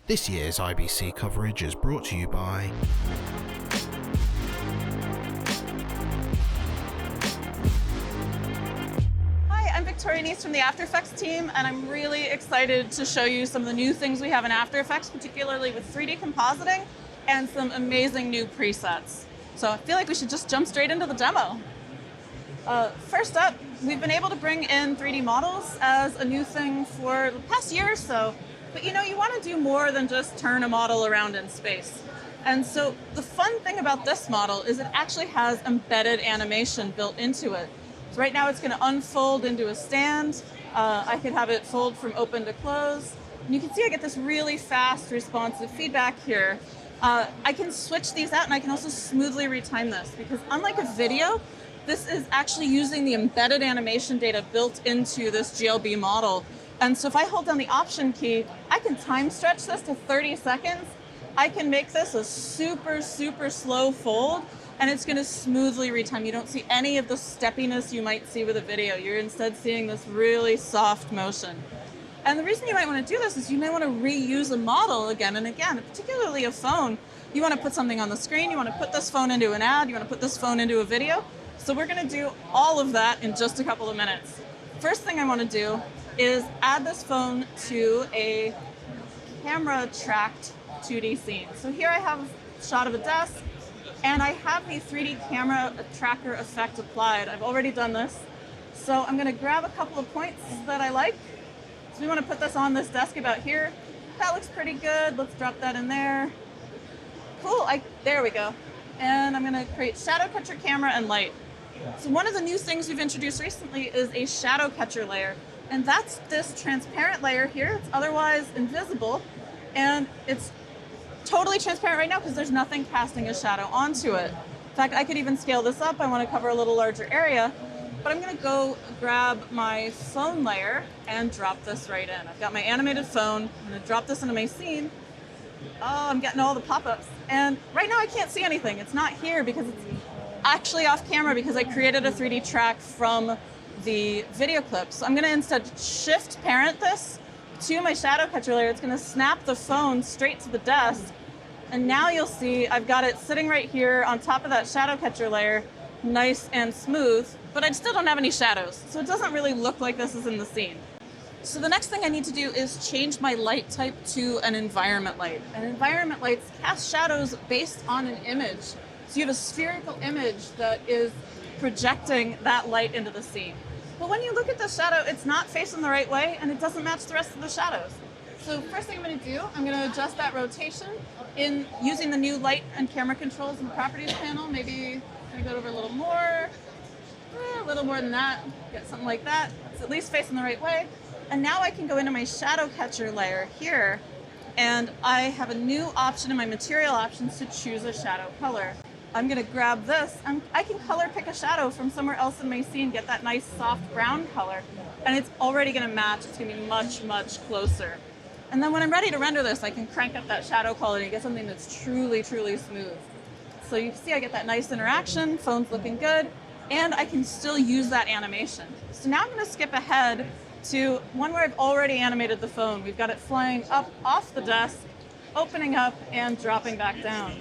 This year's IBC coverage is brought to you by Hi, I'm Nece from the After Effects team, and I'm really excited to show you some of the new things we have in After Effects, particularly with 3D compositing and some amazing new presets. So I feel like we should just jump straight into the demo. First up, we've been able to bring in 3D models as a new thing for the past year or so. But you want to do more than just turn a model around in space. And so the fun thing about this model is it actually has embedded animation built into it. So right now it's going to unfold into a stand. I could have it fold from open to close. And you can see I get this really fast responsive feedback here. I can switch these out, and I can also smoothly retime this, because unlike a video, this is actually using the embedded animation data built into this GLB model. And so if I hold down the Option key, I can time stretch this to 30 seconds. I can make this a super, super slow fold, and it's going to smoothly retime. You don't see any of the steppiness you might see with a video. You're instead seeing this really soft motion. And the reason you might want to do this is you may want to reuse a model again and again, particularly a phone. You want to put something on the screen, you want to put this phone into an ad, you want to put this phone into a video. So we're going to do all of that in just a couple of minutes. First thing I want to do is add this phone to a camera tracked 2D scene. So here I have a shot of a desk, and I have the 3D camera tracker effect applied. I've already done this. So I'm going to grab a couple of points that I like. So we want to put this on this desk about here. That looks pretty good. Let's drop that in there. Cool, there we go. And I'm going to create shadow catcher camera and light. So one of the new things we've introduced recently is a shadow catcher layer. And that's this transparent layer here. It's otherwise invisible, and it's totally transparent right now because there's nothing casting a shadow onto it. In fact, I could even scale this up. I want to cover a little larger area, but I'm going to go grab my phone layer and drop this right in. I've got my animated phone. I'm going to drop this into my scene. Oh, I'm getting all the pop-ups. And right now I can't see anything. It's not here because it's actually off camera because I created a 3D track from the video clip. So I'm going to instead shift parent this to my shadow catcher layer. It's going to snap the phone straight to the desk. And now you'll see I've got it sitting right here on top of that shadow catcher layer, nice and smooth, but I still don't have any shadows. So it doesn't really look like this is in the scene. So the next thing I need to do is change my light type to an environment light. And environment lights cast shadows based on an image. So you have a spherical image that is projecting that light into the scene. But when you look at the shadow, it's not facing the right way, and it doesn't match the rest of the shadows. So first thing I'm going to do, I'm going to adjust that rotation in using the new light and camera controls in the properties panel. Maybe I'm going to go over a little more than that, get something like that. It's at least facing the right way. And now I can go into my shadow catcher layer here, and I have a new option in my material options to choose a shadow color. I'm going to grab this. I can color pick a shadow from somewhere else in my scene, get that nice soft brown color, and it's already going to match. It's going to be much, much closer. And then when I'm ready to render this, I can crank up that shadow quality and get something that's truly, truly smooth. So you can see I get that nice interaction, phone's looking good, and I can still use that animation. So now I'm going to skip ahead to one where I've already animated the phone. We've got it flying up off the desk, opening up and dropping back down.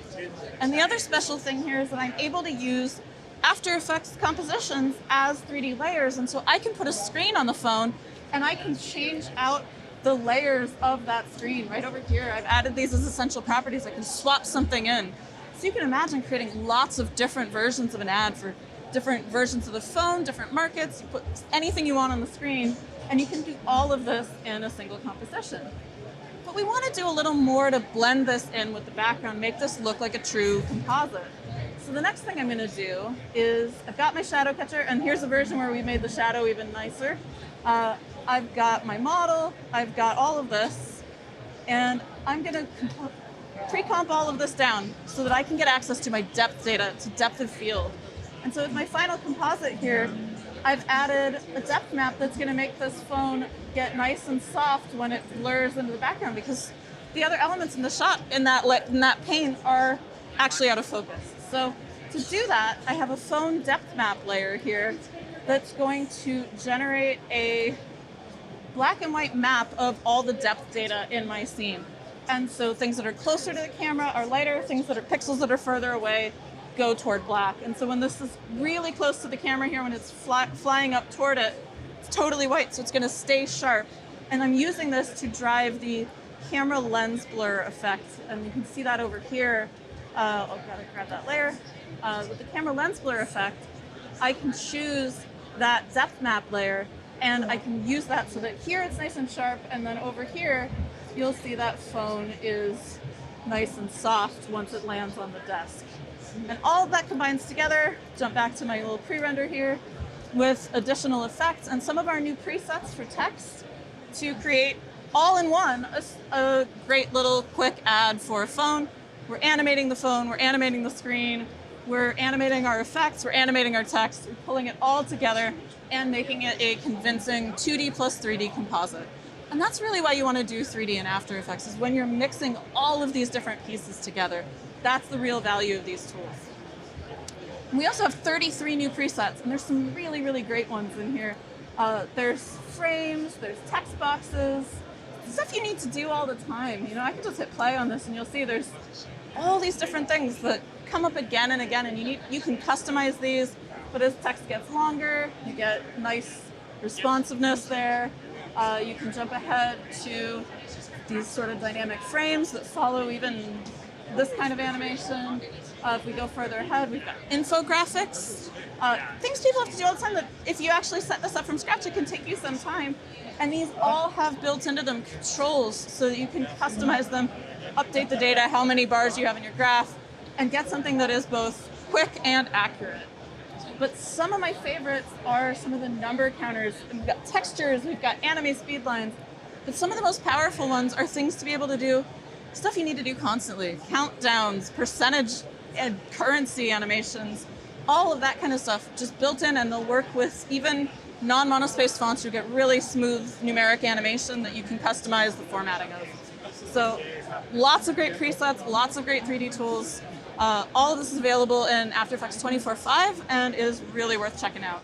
And the other special thing here is that I'm able to use After Effects compositions as 3D layers. And so I can put a screen on the phone, and I can change out the layers of that screen right over here. I've added these as essential properties. I can swap something in. So you can imagine creating lots of different versions of an ad for different versions of the phone, different markets. You put anything you want on the screen, and you can do all of this in a single composition. But we want to do a little more to blend this in with the background, make this look like a true composite. So the next thing I'm going to do is, I've got my shadow catcher, and here's a version where we made the shadow even nicer. I've got my model, I've got all of this, and I'm going to pre-comp all of this down so that I can get access to my depth data, to depth of field. And so with my final composite here, I've added a depth map that's going to make this phone get nice and soft when it blurs into the background, because the other elements in the shot in that pane are actually out of focus. So to do that, I have a phone depth map layer here that's going to generate a black and white map of all the depth data in my scene. And so things that are closer to the camera are lighter, things that are pixels that are further away go toward black. And so when this is really close to the camera here, when it's flying up toward it, it's totally white, so it's gonna stay sharp. And I'm using this to drive the camera lens blur effect. And you can see that over here. I've got to grab that layer. With the camera lens blur effect, I can choose that depth map layer, and I can use that so that here it's nice and sharp, and then over here, you'll see that phone is nice and soft once it lands on the desk. And all of that combines together, jump back to my little pre-render here, with additional effects and some of our new presets for text to create all in one a great little quick ad for a phone. We're animating the phone, we're animating the screen, we're animating our effects, we're animating our text, we're pulling it all together and making it a convincing 2D plus 3D composite. And that's really why you want to do 3D in After Effects, is when you're mixing all of these different pieces together. That's the real value of these tools. And we also have 33 new presets, and there's some really, really great ones in here. There's frames, there's text boxes, stuff you need to do all the time. You know, I can just hit play on this and you'll see there's all these different things that come up again and again, and you can customize these, but as text gets longer, you get nice responsiveness there. You can jump ahead to these sort of dynamic frames that follow even this kind of animation. If we go further ahead, we've got infographics, things people have to do all the time that if you actually set this up from scratch, it can take you some time. And these all have built into them controls so that you can customize them, update the data, how many bars you have in your graph, and get something that is both quick and accurate. But some of my favorites are some of the number counters. We've got textures, we've got anime speed lines, but some of the most powerful ones are things to be able to do stuff you need to do constantly. Countdowns, percentage and currency animations, all of that kind of stuff just built in, and they'll work with even non-monospaced fonts. You get really smooth numeric animation that you can customize the formatting of. So lots of great presets, lots of great 3D tools. All of this is available in After Effects 24.5 and is really worth checking out.